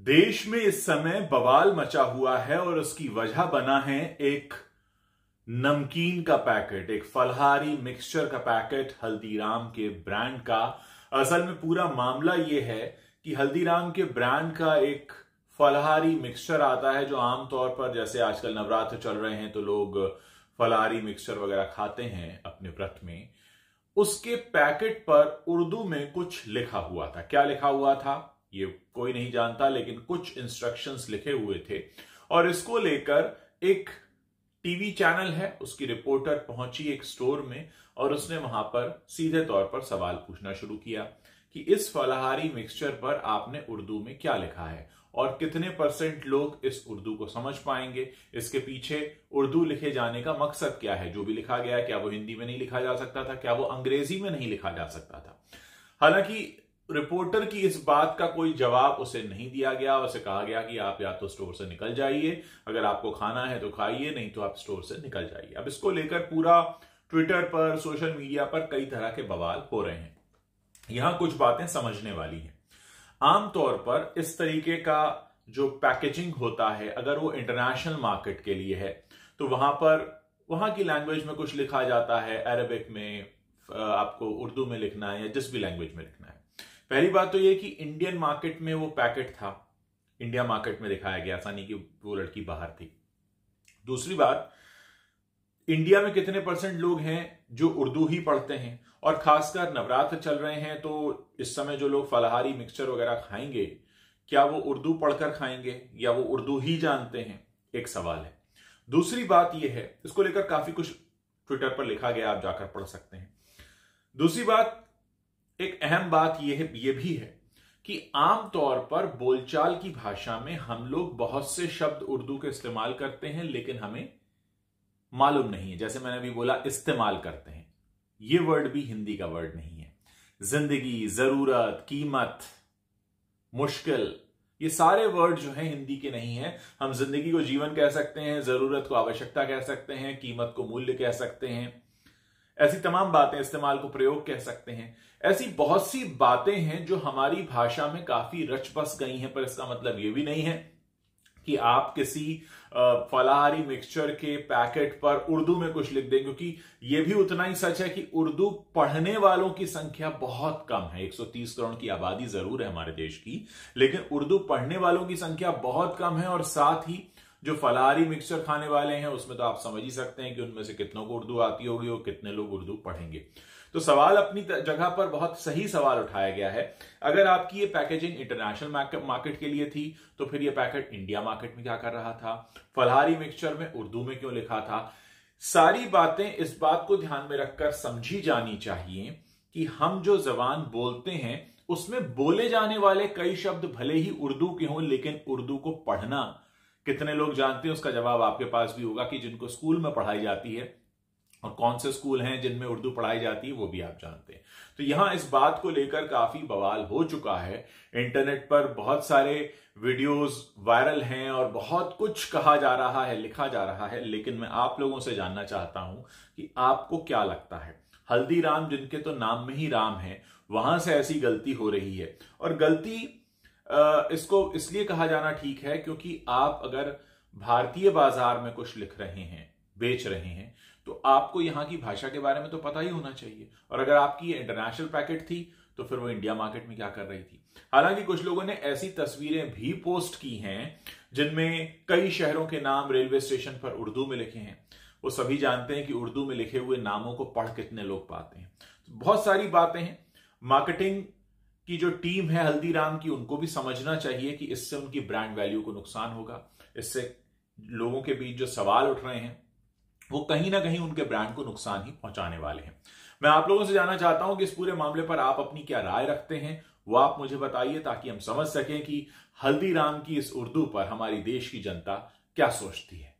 देश में इस समय बवाल मचा हुआ है और उसकी वजह बना है एक नमकीन का पैकेट, एक फलहारी मिक्सचर का पैकेट हल्दीराम के ब्रांड का। असल में पूरा मामला यह है कि हल्दीराम के ब्रांड का एक फलहारी मिक्सचर आता है जो आमतौर पर, जैसे आजकल नवरात्र चल रहे हैं तो लोग फलहारी मिक्सचर वगैरह खाते हैं अपने व्रत में। उसके पैकेट पर उर्दू में कुछ लिखा हुआ था। क्या लिखा हुआ था ये कोई नहीं जानता, लेकिन कुछ इंस्ट्रक्शंस लिखे हुए थे और इसको लेकर एक टीवी चैनल है, उसकी रिपोर्टर पहुंची एक स्टोर में और उसने वहां पर सीधे तौर पर सवाल पूछना शुरू किया कि इस फलाहारी मिक्सचर पर आपने उर्दू में क्या लिखा है और कितने % लोग इस उर्दू को समझ पाएंगे। इसके पीछे उर्दू लिखे जाने का मकसद क्या है। जो भी लिखा गया है, क्या वो हिंदी में नहीं लिखा जा सकता था, क्या वो अंग्रेजी में नहीं लिखा जा सकता था। हालांकि रिपोर्टर की इस बात का कोई जवाब उसे नहीं दिया गया। उसे कहा गया कि आप या तो स्टोर से निकल जाइए, अगर आपको खाना है तो खाइए, नहीं तो आप स्टोर से निकल जाइए। अब इसको लेकर पूरा ट्विटर पर, सोशल मीडिया पर कई तरह के बवाल हो रहे हैं। यहां कुछ बातें समझने वाली हैं। आमतौर पर इस तरीके का जो पैकेजिंग होता है, अगर वो इंटरनेशनल मार्केट के लिए है तो वहां की लैंग्वेज में कुछ लिखा जाता है, अरबिक में, आपको उर्दू में लिखना है या जिस भी लैंग्वेज में लिखना है। पहली बात तो यह कि इंडियन मार्केट में वो पैकेट था, इंडिया मार्केट में दिखाया गया, ऐसा नहीं कि वो लड़की बाहर थी। दूसरी बात, इंडिया में कितने % लोग हैं जो उर्दू ही पढ़ते हैं, और खासकर नवरात्र चल रहे हैं तो इस समय जो लोग फलाहारी मिक्सचर वगैरह खाएंगे, क्या वो उर्दू पढ़कर खाएंगे या वो उर्दू ही जानते हैं, एक सवाल है। दूसरी बात यह है, इसको लेकर काफी कुछ ट्विटर पर लिखा गया, आप जाकर पढ़ सकते हैं। दूसरी बात, एक अहम बात यह भी है कि आमतौर पर बोलचाल की भाषा में हम लोग बहुत से शब्द उर्दू के इस्तेमाल करते हैं, लेकिन हमें मालूम नहीं है। जैसे मैंने अभी बोला, इस्तेमाल करते हैं, यह वर्ड भी हिंदी का वर्ड नहीं है। जिंदगी, जरूरत, कीमत, मुश्किल, ये सारे वर्ड जो हैं हिंदी के नहीं हैं। हम जिंदगी को जीवन कह सकते हैं, जरूरत को आवश्यकता कह सकते हैं, कीमत को मूल्य कह सकते हैं, ऐसी तमाम बातें, इस्तेमाल को प्रयोग कह सकते हैं। ऐसी बहुत सी बातें हैं जो हमारी भाषा में काफी रच बस गई हैं, पर इसका मतलब यह भी नहीं है कि आप किसी फलाहारी मिक्सचर के पैकेट पर उर्दू में कुछ लिख दें, क्योंकि यह भी उतना ही सच है कि उर्दू पढ़ने वालों की संख्या बहुत कम है। 130 करोड़ की आबादी जरूर है हमारे देश की, लेकिन उर्दू पढ़ने वालों की संख्या बहुत कम है। और साथ ही जो फलाहारी मिक्सचर खाने वाले हैं उसमें तो आप समझ ही सकते हैं कि उनमें से कितनों को उर्दू आती होगी और कितने लोग उर्दू पढ़ेंगे। तो सवाल अपनी जगह पर बहुत सही सवाल उठाया गया है। अगर आपकी ये पैकेजिंग इंटरनेशनल मार्केट के लिए थी तो फिर ये पैकेट इंडिया मार्केट में क्या कर रहा था, फलाहारी मिक्सचर में उर्दू में क्यों लिखा था। सारी बातें इस बात को ध्यान में रखकर समझी जानी चाहिए कि हम जो जबान बोलते हैं उसमें बोले जाने वाले कई शब्द भले ही उर्दू के हों, लेकिन उर्दू को पढ़ना कितने लोग जानते हैं, उसका जवाब आपके पास भी होगा कि जिनको स्कूल में पढ़ाई जाती है, और कौन से स्कूल हैं जिनमें उर्दू पढ़ाई जाती है वो भी आप जानते हैं। तो यहां इस बात को लेकर काफी बवाल हो चुका है। इंटरनेट पर बहुत सारे वीडियोस वायरल हैं और बहुत कुछ कहा जा रहा है, लिखा जा रहा है, लेकिन मैं आप लोगों से जानना चाहता हूं कि आपको क्या लगता है। हल्दीराम, जिनके तो नाम में ही राम है, वहां से ऐसी गलती हो रही है। और गलती इसको इसलिए कहा जाना ठीक है क्योंकि आप अगर भारतीय बाजार में कुछ लिख रहे हैं, बेच रहे हैं, तो आपको यहां की भाषा के बारे में तो पता ही होना चाहिए। और अगर आपकी ये इंटरनेशनल पैकेट थी तो फिर वो इंडिया मार्केट में क्या कर रही थी। हालांकि कुछ लोगों ने ऐसी तस्वीरें भी पोस्ट की हैं जिनमें कई शहरों के नाम रेलवे स्टेशन पर उर्दू में लिखे हैं। वो सभी जानते हैं कि उर्दू में लिखे हुए नामों को पढ़ कितने लोग पाते हैं। तो बहुत सारी बातें हैं। मार्केटिंग की जो टीम है हल्दीराम की, उनको भी समझना चाहिए कि इससे उनकी ब्रांड वैल्यू को नुकसान होगा। इससे लोगों के बीच जो सवाल उठ रहे हैं वो कहीं ना कहीं उनके ब्रांड को नुकसान ही पहुंचाने वाले हैं। मैं आप लोगों से जानना चाहता हूं कि इस पूरे मामले पर आप अपनी क्या राय रखते हैं, वो आप मुझे बताइए, ताकि हम समझ सकें कि हल्दीराम की इस उर्दू पर हमारी देश की जनता क्या सोचती है।